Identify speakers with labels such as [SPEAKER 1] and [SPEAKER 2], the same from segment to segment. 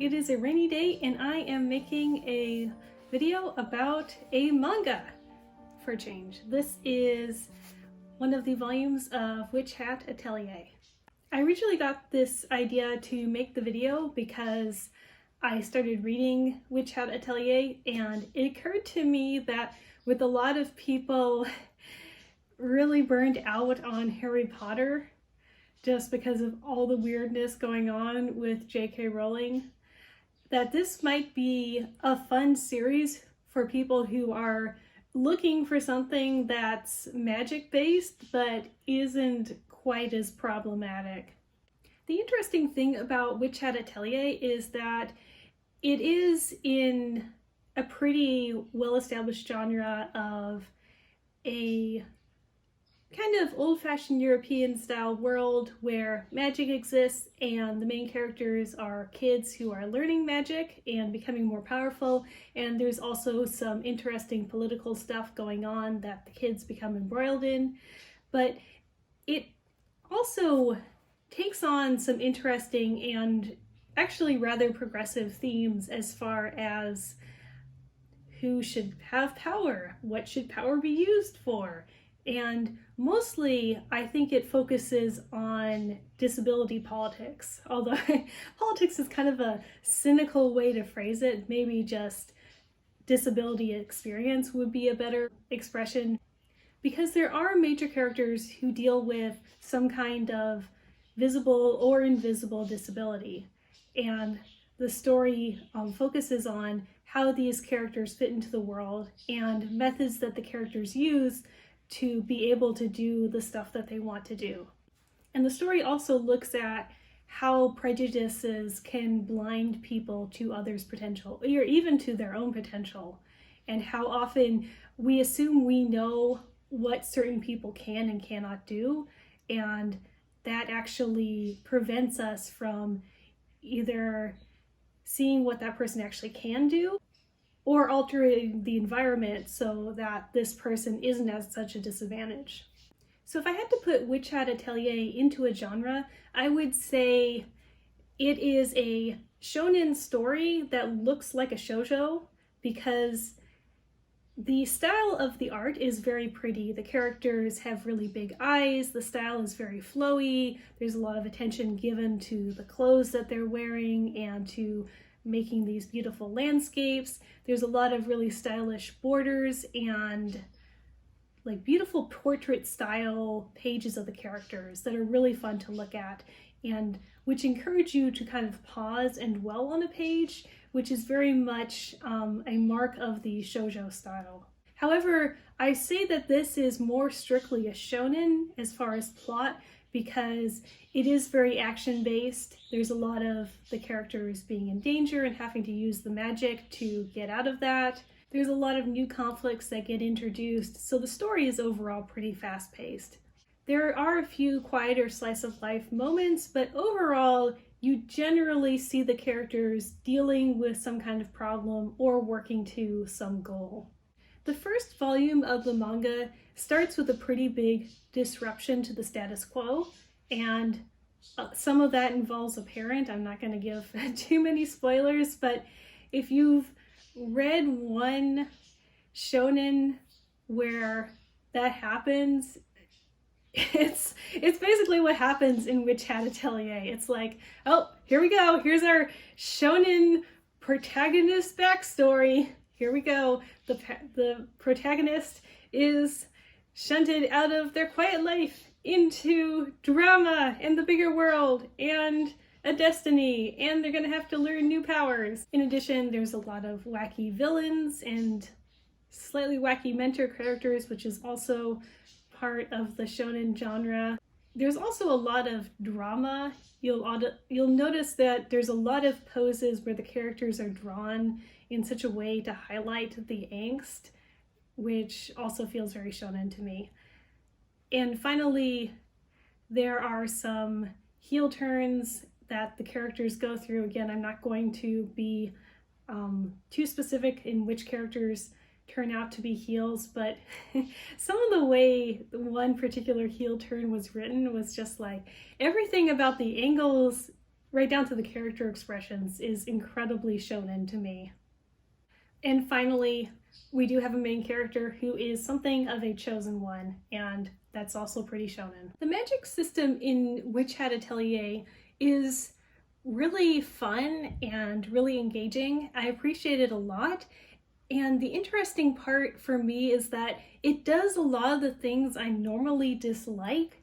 [SPEAKER 1] It is a rainy day and I am making a video about a manga for a change. This is one of the volumes of Hat Atelier. I originally got this idea to make the video because I started reading Hat Atelier, and it occurred to me that with a lot of people really burned out on Harry Potter just because of all the weirdness going on with J.K. Rowling, that this might be a fun series for people who are looking for something that's magic-based but isn't quite as problematic. The interesting thing about Hat Atelier is that it is in a pretty well-established genre of a kind of old-fashioned European style world where magic exists and the main characters are kids who are learning magic and becoming more powerful, and there's also some interesting political stuff going on that the kids become embroiled in. But it also takes on some interesting and actually rather progressive themes as far as who should have power, what should power be used for, and mostly I think it focuses on disability politics, although politics is kind of a cynical way to phrase it. Maybe just disability experience would be a better expression, because there are major characters who deal with some kind of visible or invisible disability, and the story focuses on how these characters fit into the world and methods that the characters use to be able to do the stuff that they want to do. And the story also looks at how prejudices can blind people to others' potential, or even to their own potential, and how often we assume we know what certain people can and cannot do, and that actually prevents us from either seeing what that person actually can do or altering the environment so that this person isn't at such a disadvantage. So if I had to put Hat Atelier into a genre, I would say it is a shonen story that looks like a shoujo, because the style of the art is very pretty. The characters have really big eyes, the style is very flowy, there's a lot of attention given to the clothes that they're wearing and to making these beautiful landscapes. There's a lot of really stylish borders and like beautiful portrait style pages of the characters that are really fun to look at, and which encourage you to kind of pause and dwell on a page, which is very much a mark of the shoujo style. However, I say that this is more strictly a shonen as far as plot, because it is very action-based. There's a lot of the characters being in danger and having to use the magic to get out of that. There's a lot of new conflicts that get introduced, so the story is overall pretty fast-paced. There are a few quieter slice-of-life moments, but overall, you generally see the characters dealing with some kind of problem or working to some goal. The first volume of the manga starts with a pretty big disruption to the status quo, and some of that involves a parent. I'm not going to give too many spoilers, but if you've read one shonen where that happens, it's basically what happens in Hat Atelier. It's like, oh, here we go. Here's our shonen protagonist backstory. Here we go. The protagonist is shunted out of their quiet life into drama and the bigger world and a destiny, and they're gonna have to learn new powers. In addition, there's a lot of wacky villains and slightly wacky mentor characters, which is also part of the shonen genre. There's also a lot of drama. You'll notice that there's a lot of poses where the characters are drawn in such a way to highlight the angst, which also feels very shonen to me. And finally, there are some heel turns that the characters go through. Again, I'm not going to be too specific in which characters turn out to be heels, but some of the way one particular heel turn was written was just like, everything about the angles right down to the character expressions, is incredibly shonen to me. And finally, we do have a main character who is something of a chosen one, and that's also pretty shonen. The magic system in Witch Hat Atelier is really fun and really engaging. I appreciate it a lot. And the interesting part for me is that it does a lot of the things I normally dislike,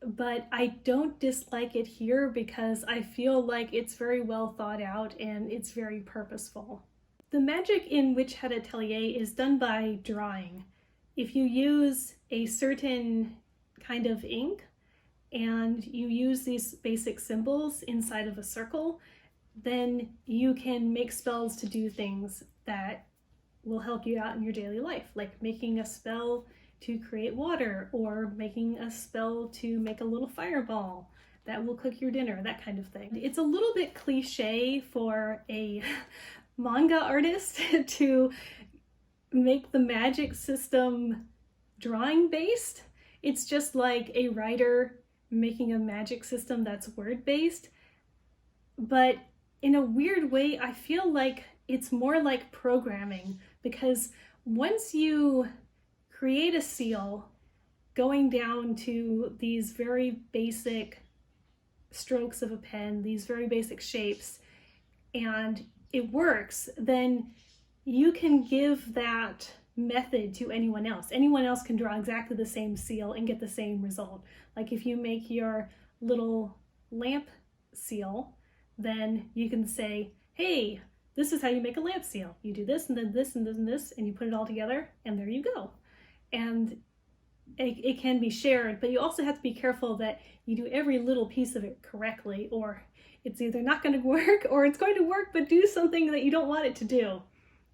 [SPEAKER 1] but I don't dislike it here because I feel like it's very well thought out and it's very purposeful. The magic in Witch Hat Atelier is done by drawing. If you use a certain kind of ink and you use these basic symbols inside of a circle, then you can make spells to do things that will help you out in your daily life, like making a spell to create water or making a spell to make a little fireball that will cook your dinner, that kind of thing. It's a little bit cliche for a manga artist to make the magic system drawing based. It's just like a writer making a magic system that's word based. But in a weird way, I feel like it's more like programming, because once you create a seal going down to these very basic strokes of a pen, these very basic shapes, and it works, then you can give that method to anyone else. Anyone else can draw exactly the same seal and get the same result. Like if you make your little lamp seal, then you can say, hey, this is how you make a lamp seal. You do this and then this and this and this, and you put it all together, and there you go. And it can be shared, but you also have to be careful that you do every little piece of it correctly, or it's either not going to work or it's going to work but do something that you don't want it to do.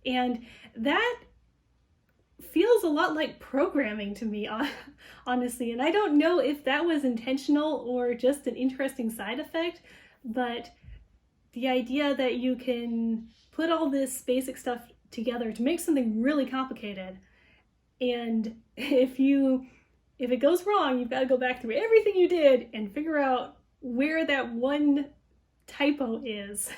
[SPEAKER 1] And that feels a lot like programming to me, honestly. And I don't know if that was intentional or just an interesting side effect, but the idea that you can put all this basic stuff together to make something really complicated, and if it goes wrong, you've got to go back through everything you did and figure out where that one typo is.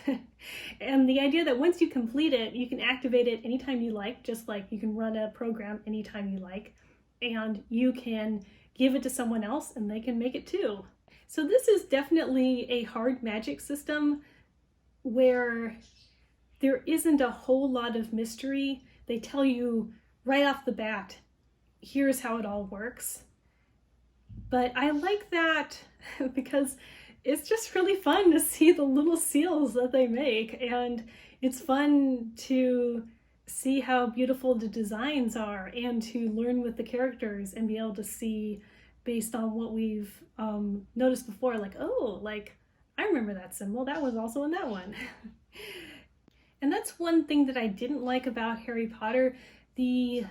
[SPEAKER 1] And the idea that once you complete it, you can activate it anytime you like, just like you can run a program anytime you like, and you can give it to someone else and they can make it too. So this is definitely a hard magic system where there isn't a whole lot of mystery. They tell you right off the bat, here's how it all works. But I like that because it's just really fun to see the little seals that they make, and it's fun to see how beautiful the designs are and to learn with the characters and be able to see based on what we've noticed before, like, oh, like I remember that symbol, that was also in that one. And that's one thing that I didn't like about Harry Potter. The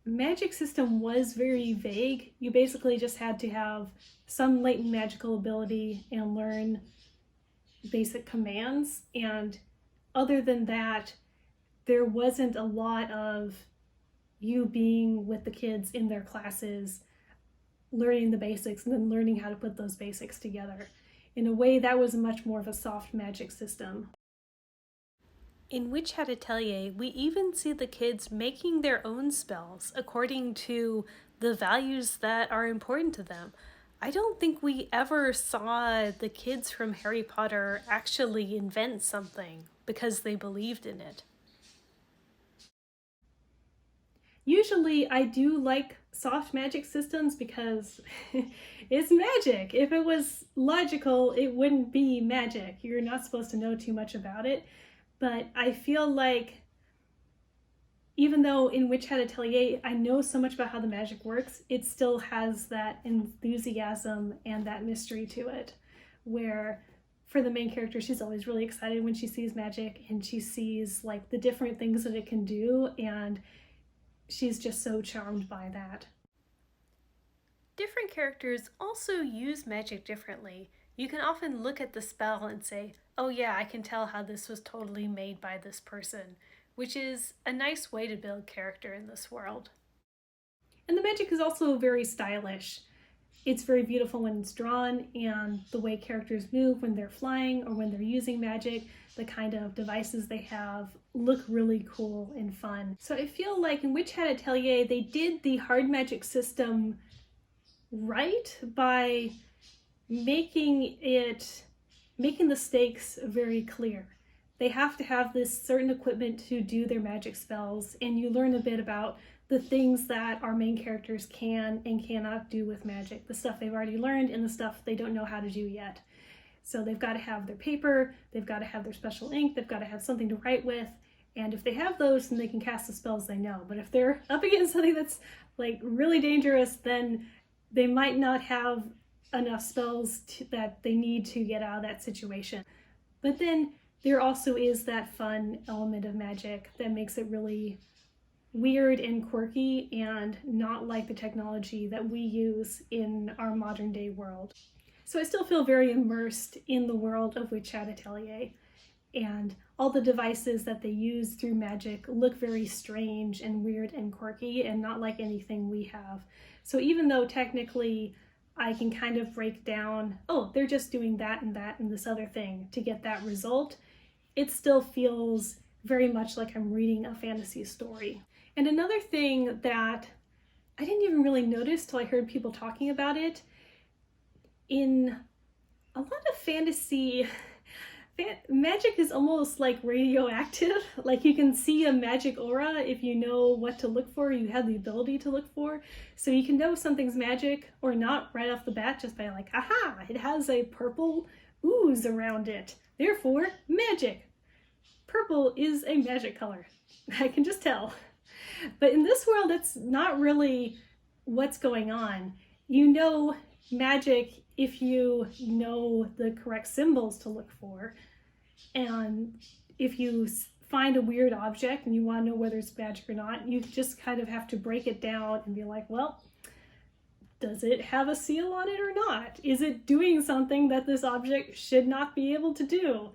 [SPEAKER 1] magic system was very vague. You basically just had to have some latent magical ability and learn basic commands. And other than that, there wasn't a lot of you being with the kids in their classes, learning the basics and then learning how to put those basics together. In a way, that was much more of a soft magic system. In Witch Hat Atelier, we even see the kids making their own spells according to the values that are important to them. I don't think we ever saw the kids from Harry Potter actually invent something because they believed in it. Usually I do like soft magic systems because it's magic. If it was logical, it wouldn't be magic. You're not supposed to know too much about it. But I feel like even though in Witch Hat Atelier I know so much about how the magic works, it still has that enthusiasm and that mystery to it, where for the main character, she's always really excited when she sees magic and she sees like the different things that it can do, and she's just so charmed by that. Different characters also use magic differently. You can often look at the spell and say, oh yeah, I can tell how this was totally made by this person, which is a nice way to build character in this world. And the magic is also very stylish. It's very beautiful when it's drawn, and the way characters move when they're flying or when they're using magic, the kind of devices they have look really cool and fun. So I feel like in Witch Hat Atelier, they did the hard magic system right by making the stakes very clear. They have to have this certain equipment to do their magic spells, and you learn a bit about the things that our main characters can and cannot do with magic, the stuff they've already learned and the stuff they don't know how to do yet. So they've got to have their paper, they've got to have their special ink, they've got to have something to write with, and if they have those, then they can cast the spells they know. But if they're up against something that's like really dangerous, then they might not have enough spells that they need to get out of that situation. But then there also is that fun element of magic that makes it really weird and quirky and not like the technology that we use in our modern day world. So I still feel very immersed in the world of Witch Hat Atelier, and all the devices that they use through magic look very strange and weird and quirky and not like anything we have. So even though technically I can kind of break down, oh, they're just doing that and this other thing to get that result, it still feels very much like I'm reading a fantasy story. And another thing that I didn't even really notice till I heard people talking about it, in a lot of fantasy, magic is almost like radioactive. Like you can see a magic aura if you know what to look for, you have the ability to look for. So you can know something's magic or not right off the bat just by like, aha, it has a purple ooze around it. Therefore, magic. Purple is a magic color. I can just tell. But in this world, that's not really what's going on. You know magic if you know the correct symbols to look for. And if you find a weird object and you want to know whether it's magic or not, you just kind of have to break it down and be like, well, does it have a seal on it or not? Is it doing something that this object should not be able to do?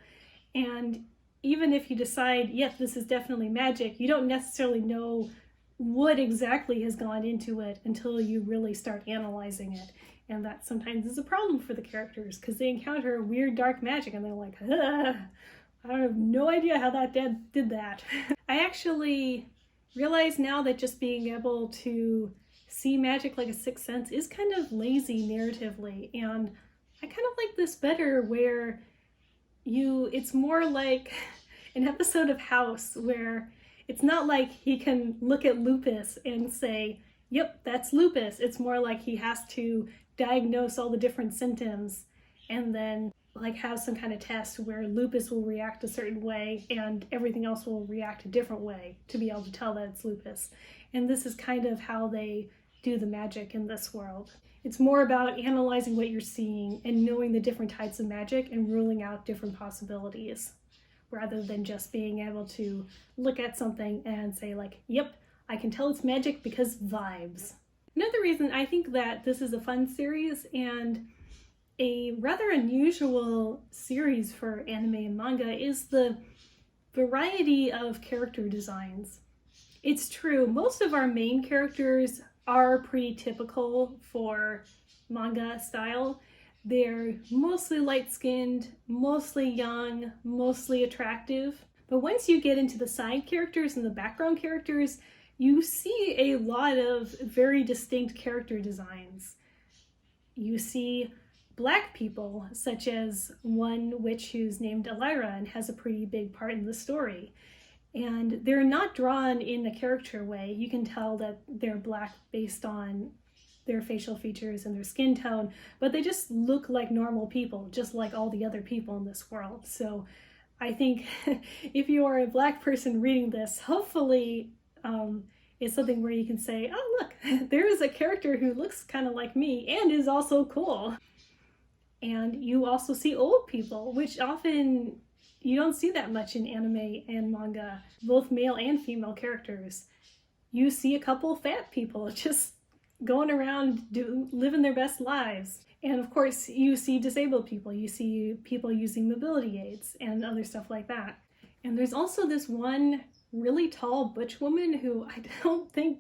[SPEAKER 1] And even if you decide, yes, this is definitely magic, you don't necessarily know what exactly has gone into it until you really start analyzing it. And that sometimes is a problem for the characters because they encounter weird dark magic and they're like, I have no idea how that did that. I actually realize now that just being able to see magic like a sixth sense is kind of lazy narratively. And I kind of like this better where it's more like an episode of House where it's not like he can look at lupus and say, yep, that's lupus. It's more like he has to diagnose all the different symptoms and then like have some kind of test where lupus will react a certain way and everything else will react a different way to be able to tell that it's lupus. And this is kind of how they do the magic in this world. It's more about analyzing what you're seeing and knowing the different types of magic and ruling out different possibilities, rather than just being able to look at something and say like, yep, I can tell it's magic because vibes. Another reason I think that this is a fun series and a rather unusual series for anime and manga is the variety of character designs. It's true, most of our main characters are pretty typical for manga style. They're mostly light-skinned, mostly young, mostly attractive. But once you get into the side characters and the background characters, you see a lot of very distinct character designs. You see Black people, such as one witch who's named Elira and has a pretty big part in the story. And they're not drawn in a caricature way. You can tell that they're Black based on their facial features and their skin tone, but they just look like normal people, just like all the other people in this world. So I think if you are a Black person reading this, hopefully it's something where you can say, oh look, there is a character who looks kind of like me and is also cool. And you also see old people, which often you don't see that much in anime and manga, both male and female characters. You see a couple fat people just going around living their best lives. And of course, you see disabled people. You see people using mobility aids and other stuff like that. And there's also this one really tall butch woman who I don't think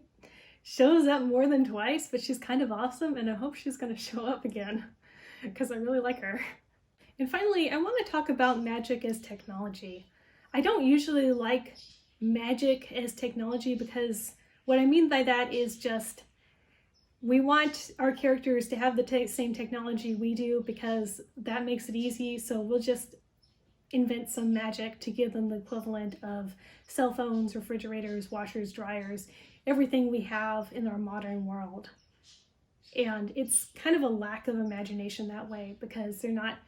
[SPEAKER 1] shows up more than twice, but she's kind of awesome, and I hope she's going to show up again because I really like her. And finally, I want to talk about magic as technology. I don't usually like magic as technology because what I mean by that is just we want our characters to have the same technology we do because that makes it easy, so we'll just invent some magic to give them the equivalent of cell phones, refrigerators, washers, dryers, everything we have in our modern world. And it's kind of a lack of imagination that way because they're not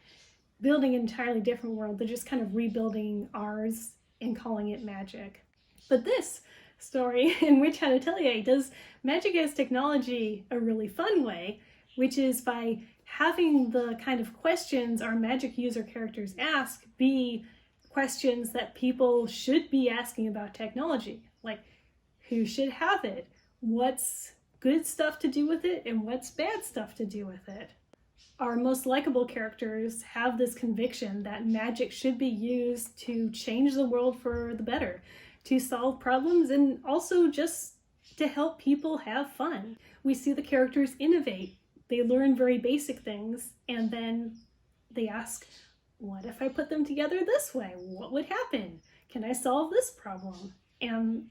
[SPEAKER 1] building an entirely different world, they're just kind of rebuilding ours and calling it magic. But this story in Hat Atelier does magic as technology a really fun way, which is by having the kind of questions our magic user characters ask be questions that people should be asking about technology. Like, who should have it? What's good stuff to do with it? And what's bad stuff to do with it? Our most likable characters have this conviction that magic should be used to change the world for the better, to solve problems, and also just to help people have fun. We see the characters innovate. They learn very basic things, and then they ask, what if I put them together this way? What would happen? Can I solve this problem? And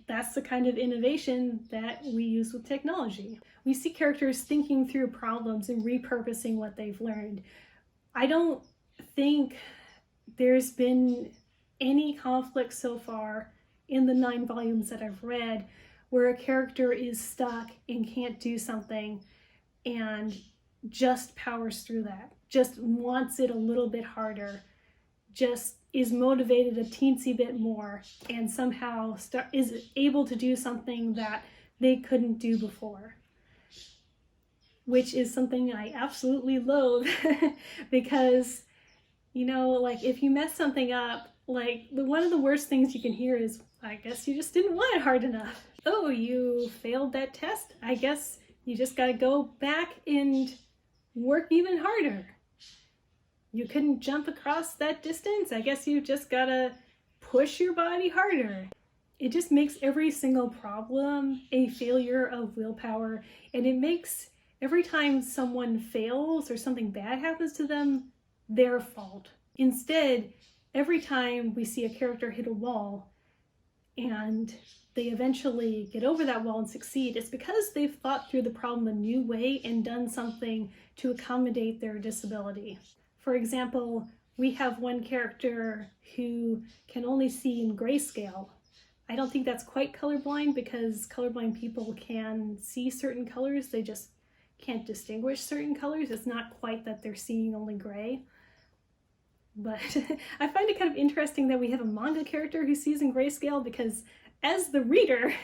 [SPEAKER 1] that's the kind of innovation that we use with technology. We see characters thinking through problems and repurposing what they've learned. I don't think there's been any conflict so far in the 9 volumes that I've read where a character is stuck and can't do something and just powers through that, just wants it a little bit harder, just is motivated a teensy bit more, and somehow is able to do something that they couldn't do before. Which is something I absolutely loathe because, you know, like if you mess something up, like one of the worst things you can hear is, I guess you just didn't want it hard enough. Oh, you failed that test. I guess you just got to go back and work even harder. You couldn't jump across that distance. I guess you just got to push your body harder. It just makes every single problem a failure of willpower, and it makes every time someone fails or something bad happens to them, their fault. Instead, every time we see a character hit a wall and they eventually get over that wall and succeed, it's because they've thought through the problem a new way and done something to accommodate their disability. For example, we have one character who can only see in grayscale. I don't think that's quite colorblind because colorblind people can see certain colors, they just can't distinguish certain colors. It's not quite that they're seeing only gray. But I find it kind of interesting that we have a manga character who sees in grayscale because as the reader,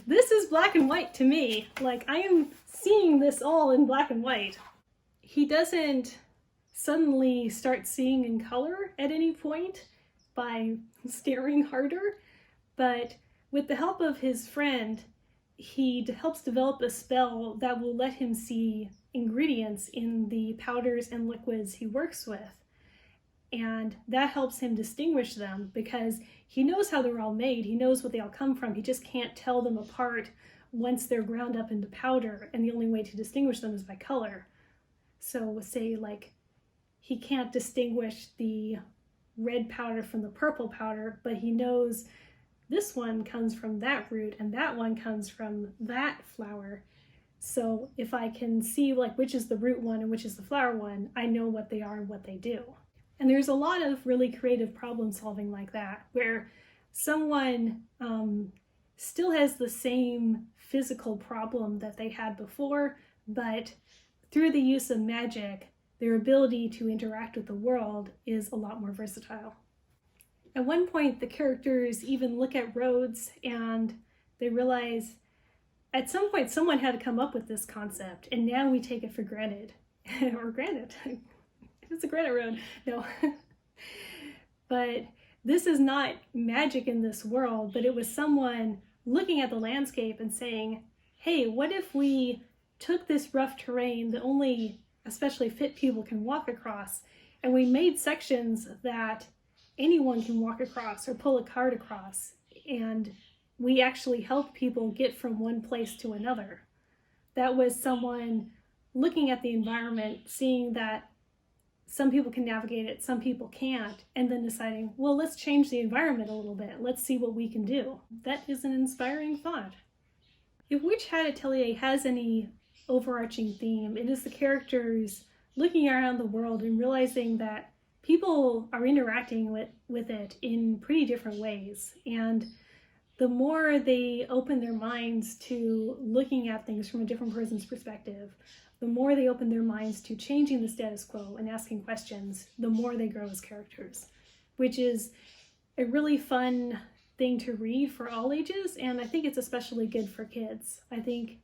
[SPEAKER 1] this is black and white to me. Like, I am seeing this all in black and white. He doesn't suddenly start seeing in color at any point by staring harder, but with the help of his friend, he helps develop a spell that will let him see ingredients in the powders and liquids he works with. And that helps him distinguish them because he knows how they're all made. He knows what they all come from. He just can't tell them apart once they're ground up into powder, and the only way to distinguish them is by color. So say like he can't distinguish the red powder from the purple powder, but he knows this one comes from that root and that one comes from that flower. So if I can see like which is the root one and which is the flower one, I know what they are and what they do. And there's a lot of really creative problem solving like that, where someone still has the same physical problem that they had before, but through the use of magic, their ability to interact with the world is a lot more versatile. At one point, the characters even look at roads and they realize at some point someone had to come up with this concept, and now we take it for granted. Or granted. It's a granite road. No. But this is not magic in this world, but it was someone looking at the landscape and saying, hey, what if we took this rough terrain that only especially fit people can walk across, and we made sections that anyone can walk across or pull a cart across, and we actually help people get from one place to another. That was someone looking at the environment, seeing that some people can navigate it, some people can't, and then deciding, well, let's change the environment a little bit. Let's see what we can do. That is an inspiring thought. If Which Hat Atelier has any overarching theme, it is the characters looking around the world and realizing that people are interacting with it in pretty different ways. And the more they open their minds to looking at things from a different person's perspective, the more they open their minds to changing the status quo and asking questions, the more they grow as characters, which is a really fun thing to read for all ages, and I think it's especially good for kids. I think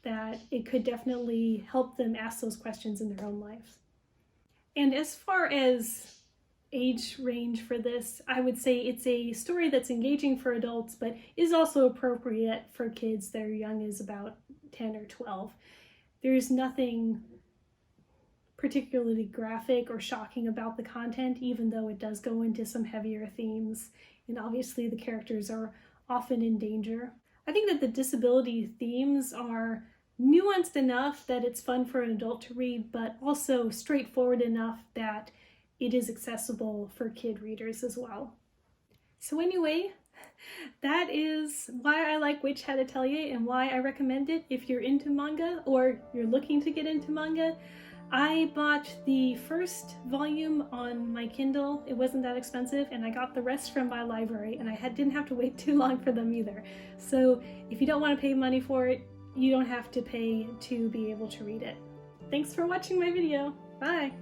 [SPEAKER 1] that it could definitely help them ask those questions in their own lives. And as far as age range for this, I would say it's a story that's engaging for adults, but is also appropriate for kids that are young as about 10 or 12. There's nothing particularly graphic or shocking about the content, even though it does go into some heavier themes, and obviously the characters are often in danger. I think that the disability themes are nuanced enough that it's fun for an adult to read, but also straightforward enough that it is accessible for kid readers as well. So anyway, that is why I like Which Hat Atelier and why I recommend it if you're into manga or you're looking to get into manga. I bought the first volume on my Kindle. It wasn't that expensive, and I got the rest from my library, and I didn't have to wait too long for them either. So if you don't want to pay money for it, you don't have to pay to be able to read it. Thanks for watching my video. Bye!